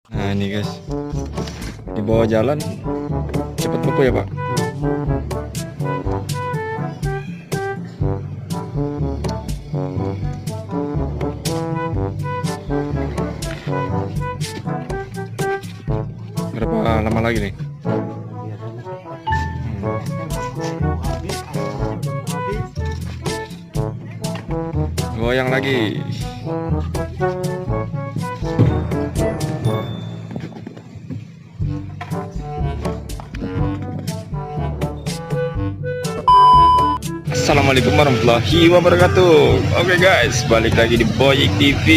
Nah ini guys, di bawah jalan cepet beku ya Pak. Berapa lama lagi nih? Goyang lagi. Assalamualaikum warahmatullahi wabarakatuh. Oke guys, balik lagi di Boyik TV.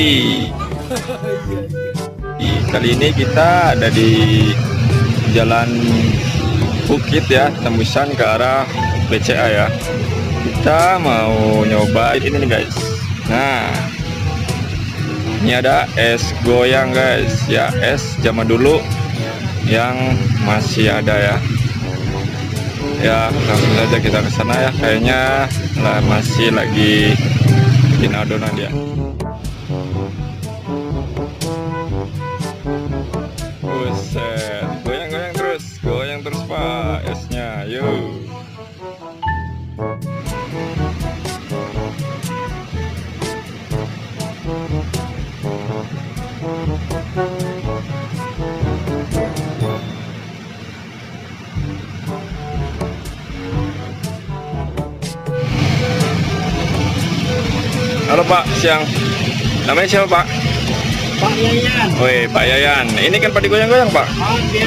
Kali ini kita ada di Jalan Bukit ya, tembusan ke arah BCA ya. Kita mau nyoba ini nih guys. Nah, ini ada es goyang guys ya, es zaman dulu yang masih ada ya. Ya langsung saja kita ke sana ya, kayaknya masih lagi bikin adonan ya. Buset, goyang terus Pak esnya, yuk. Halo Pak, siang. Namanya siapa Pak? Pak Yayan. Woi Pak Yayan, ini kan Pak digoyang-goyang Pak. Oh, dia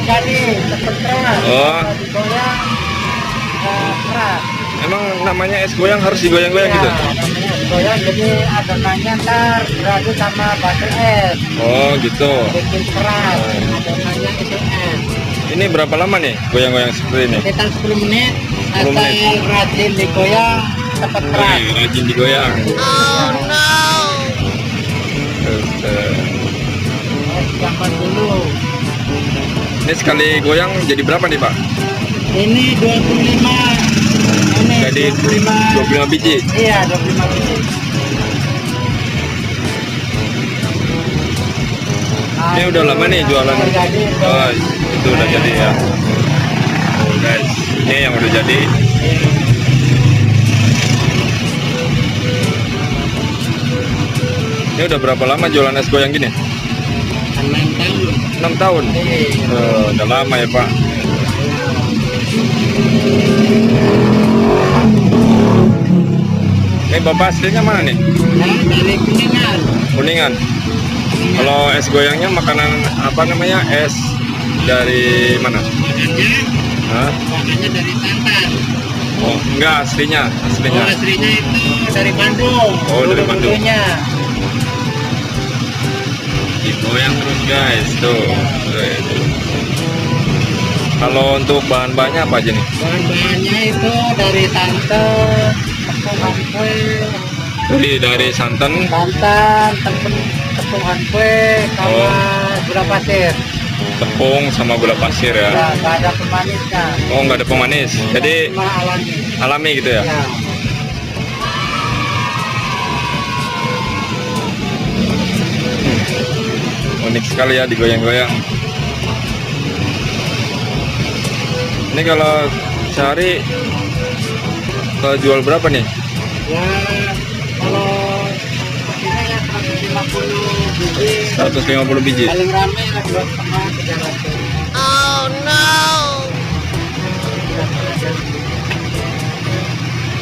jadi cepet keras. Oh. Digoyang keras. Emang namanya es goyang harus digoyang-goyang gitu? Namanya digoyang jadi adonannya ntar beradu sama batu es. Oh gitu. Bikin keras. Adonannya itu es. Ini berapa lama nih goyang-goyang seperti ini? Sekitar 10 menit. 10 menit. Asal rajin digoyang cepet keras. Wih, rajin digoyang. Oh no. Buset. Zaman dulu. Ini sekali goyang jadi berapa nih Pak? Ini 25. Ini Jadi 25 biji. Iya, 25 biji. Ini udah lama nih jualan. Oh, itu udah jadi ya. Oh, guys, ini yang udah jadi. Ini udah berapa lama jualan es goyang gini? 6 tahun. 6 tahun. Oh, udah lama ya Pak. Ini Bapak aslinya mana nih? Dari Kuningan. Kuningan. Kalau es goyangnya makanan apa namanya? Es dari mana? Makannya, Hah? makannya dari Tantan. Oh, enggak aslinya, aslinya. Oh, aslinya itu dari Bandung. Oh, dari Bandung. Dulunya. Digoyang terus guys, tuh. Kalau untuk bahan-bahannya apa aja nih? Bahan-bahannya itu dari santan, tepung kue, Dari santan, tepung kue, sama gula pasir. tepung sama gula pasir ya. Ya, nggak ada pemanisnya. Oh, nggak ada pemanis. Jadi Cuma alami. alami gitu ya. Ya. Unik sekali ya digoyang-goyang. Ini kalau sehari jual berapa nih? Ya, kalau sepertinya ya 150 biji. 150 biji. Paling ramai ya 2,5-300. Oh no.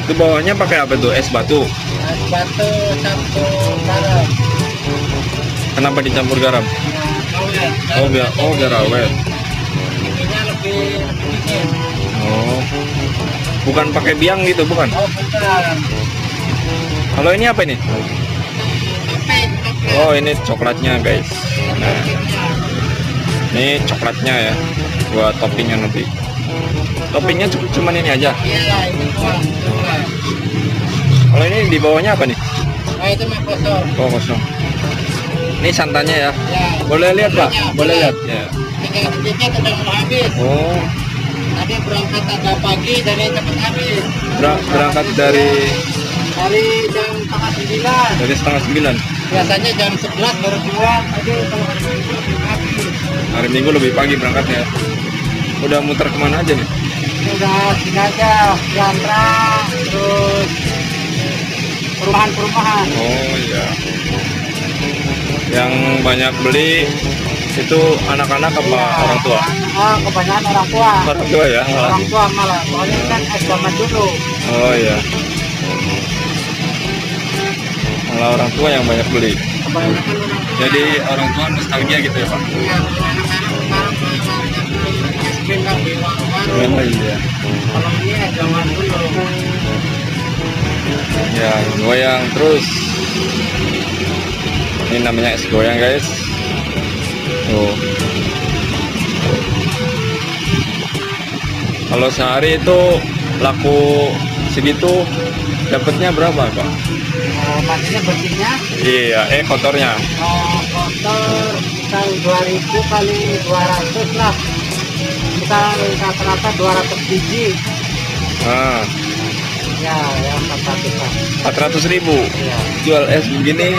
Itu bawahnya pakai apa tuh? Es batu. Es batu campur garam. Kenapa dicampur garam? Awet. Biar awet. Ininya lebih dingin. Oh. Bukan pakai biang gitu, bukan? Oh, bukan. Kalau ini apa ini? Tapi Oh, ini coklatnya, guys. Nah, ini coklatnya ya. Buat toppingnya nanti. Toppingnya cuman ini aja. iya ini doang. Coklat. Kalau ini di bawahnya apa nih? Oh, itu mah kosong. Oh, kosong. Ini santannya ya. Ya. Boleh lihat, Pak? Boleh lihat. Ya. Tinggal sedikit udah mau habis. Oh, Tadi berangkat agak pagi jadi cepat habis. berangkat dari jam setengah 9. setengah 9. Biasanya jam 11 baru jual. Tadi kalau hari Minggu Minggu lebih pagi berangkatnya. Udah muter kemana aja nih? Udah sini aja, Chandra, terus perumahan-perumahan. Oh iya. Yang banyak beli itu anak-anak apa Iya, orang tua? kebanyakan orang tua. Orang tua ya. Orang tua malah, soalnya kan es zaman dulu. Oh iya. Malah orang tua yang banyak beli. Kebanyakan orang tua. Jadi orang tua nostalgia gitu ya Pak? Iya, anak-anak sekarang es krim kan di warung-warung. Oh iya. Kalau ini es zaman dulu. Ya goyang terus. Ini namanya es goyang guys. Tuh. Kalau sehari itu laku segitu dapatnya berapa Pak? Maksudnya bersihnya, Iya, kotornya. kotor misal 2000 kali 200 lah. Misal rata-rata 200 biji. Nah, Ya, ya 400 lah. 400.000. Iya. Jual es begini,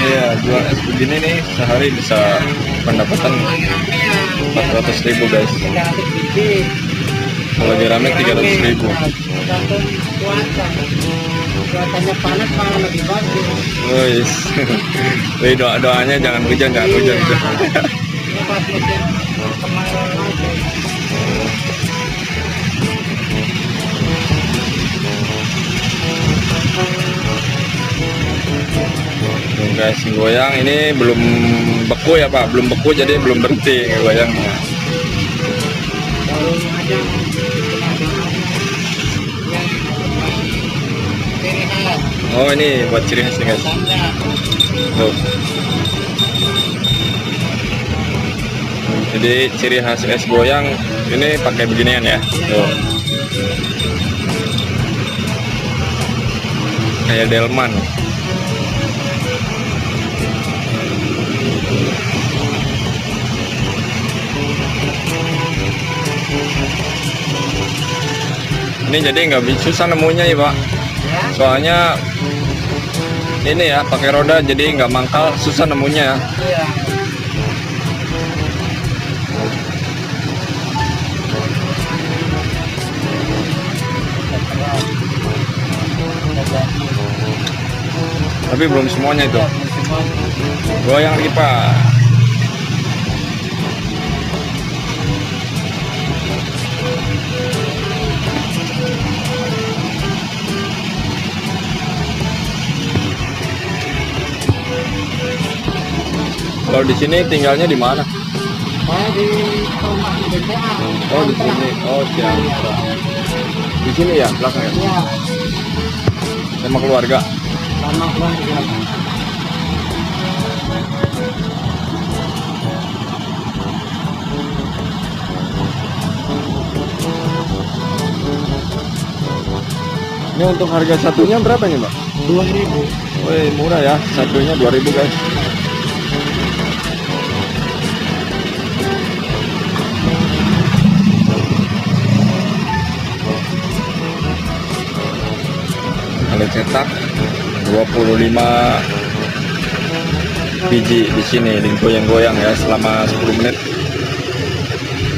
iya jual es begini nih sehari bisa pendapatan 400.000 guys. 300 biji. Kalau lagi rame 300.000. Tergantung cuaca. Cuacanya panas malah lebih bagus. Wis. Wih, doanya jangan hujan, jangan hujan. Ini pas musim kemarau aja. Tuh, guys, goyang ini belum beku ya Pak, belum beku jadi belum berhenti goyangnya. Baru aja ciri khas. Oh ini buat ciri khas nih guys. Tanda. Tuh. Jadi ciri khas es goyang ini pakai beginian ya. Tuh. Kayak delman. Ini jadi nggak susah nemunya ya Pak. Ya. Soalnya ini ya pakai roda jadi nggak mangkal, susah nemunya ya. Iya. Tapi belum semuanya itu. Goyang lagi Pak. Kalau di sini tinggalnya di mana? Saya di rumah di BCA. Oh di sini. Oh siap. Di sini ya belakang ya. Iya. Sama keluarga. Sama keluarga. Ini untuk harga satunya berapa nih Mbak? 2000. Wih murah ya, satunya 2.000 guys. Kalau cetak 25 biji di sini, digoyang-goyang ya selama 10 menit.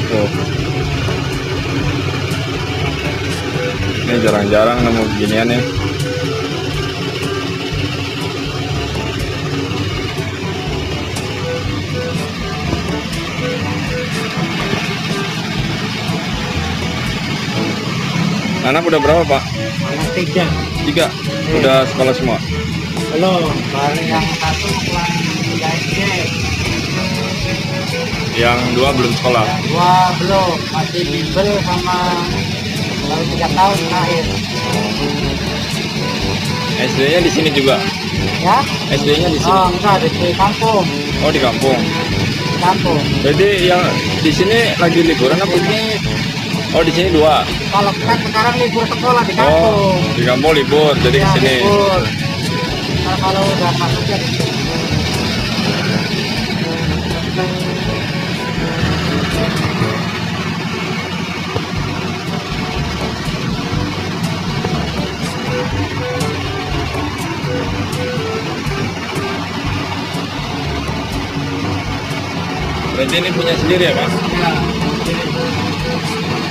Tuh. Ini jarang-jarang nemu beginian nih. Anak udah berapa Pak? Anak 3. 3. Udah sekolah semua? Belum. Baru yang satu kelas 3 SD. Yang 2 belum sekolah? Yang 2 belum. Masih bimbel sama baru 3 tahun terakhir. SD-nya di sini juga? Ya? SD-nya di sini? Oh enggak, di kampung. Oh di kampung. Di kampung. Jadi yang di sini lagi liburan apa? Jadi Oh di sini 2. kalau kan sekarang libur sekolah di Oh kampung. di kampung libur jadi Ya, ke sini. libur. Nah, kalau udah masuk ya Berarti ini punya sendiri ya, Pak? Ya.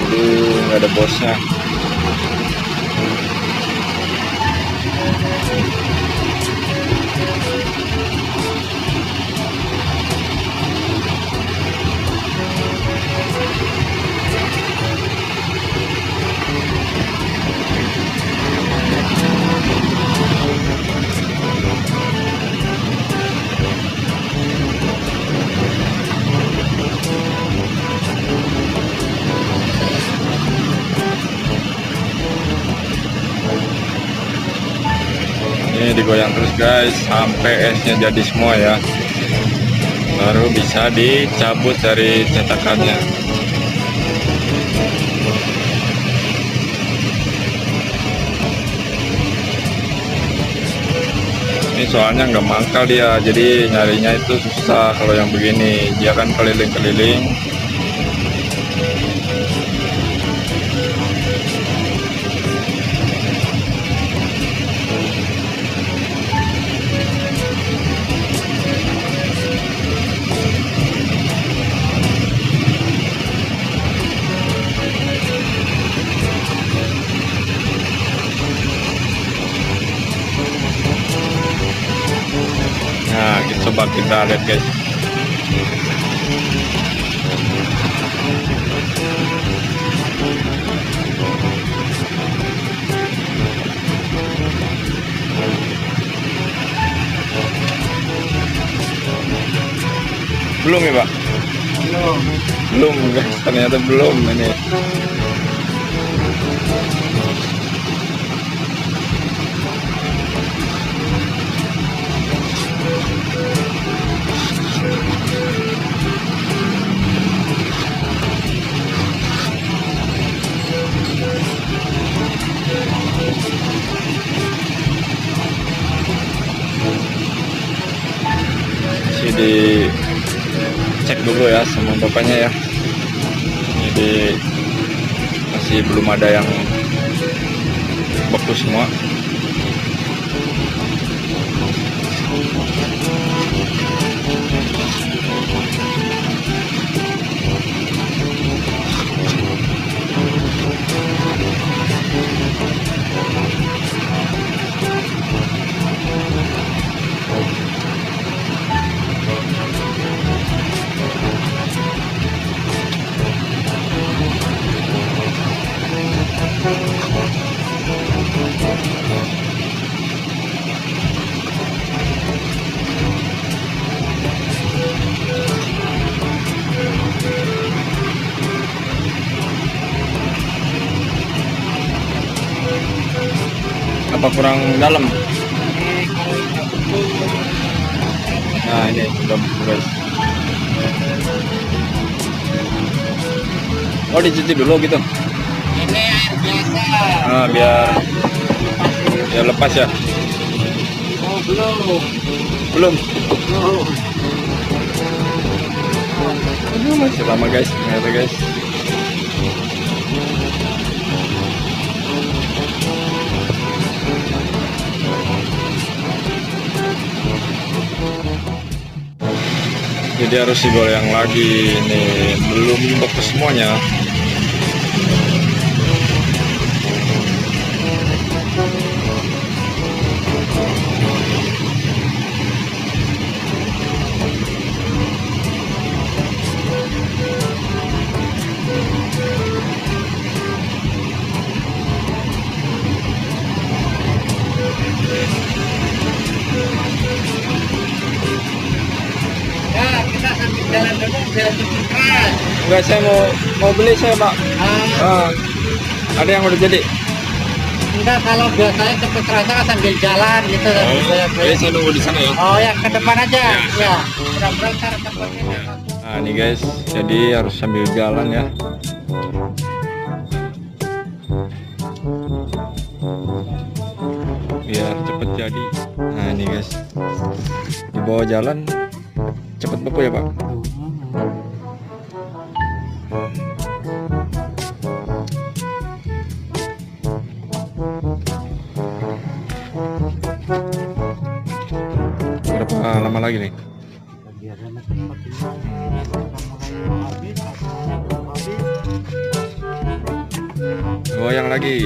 Jadi nggak ada bosnya. Ini digoyang terus guys sampai esnya jadi semua ya, baru bisa dicabut dari cetakannya. Ini soalnya nggak mangkal dia, jadi nyarinya itu susah. Kalau yang begini dia kan keliling-keliling. Nah, coba kita lihat guys. Belum ya, Pak? Belum. Belum guys, ternyata belum ini. Masih dicek dulu ya sama bapaknya ya. Jadi masih belum ada yang bagus semua. Apa kurang dalam? Nah, ini udah betul guys. Oh, dicuci dulu gitu. Ini air biasa. Nah, biar lepas ya. Oh, belum. Belum. Belum. Aduh, masih lama guys, ternyata guys. Jadi harus digoyang lagi, ini belum fokus semuanya. Ya, kita sambil jalan dulu biar cepet keras. Enggak, saya mau beli saya, Pak. Ah, Ada yang udah jadi. enggak, kalau biasanya cepet kerasa kan sambil jalan gitu. Saya nunggu di sana ya. Oh, yang ke depan aja. Ya. Mudah-mudahan ntar tempatnya dapat. Nah, ini guys, jadi harus sambil jalan ya. Biar cepet jadi. Nah, ini guys, di bawah jalan cepet beku ya, Pak. Berapa lama lagi nih? Biar enak tempat ini. Goyang lagi.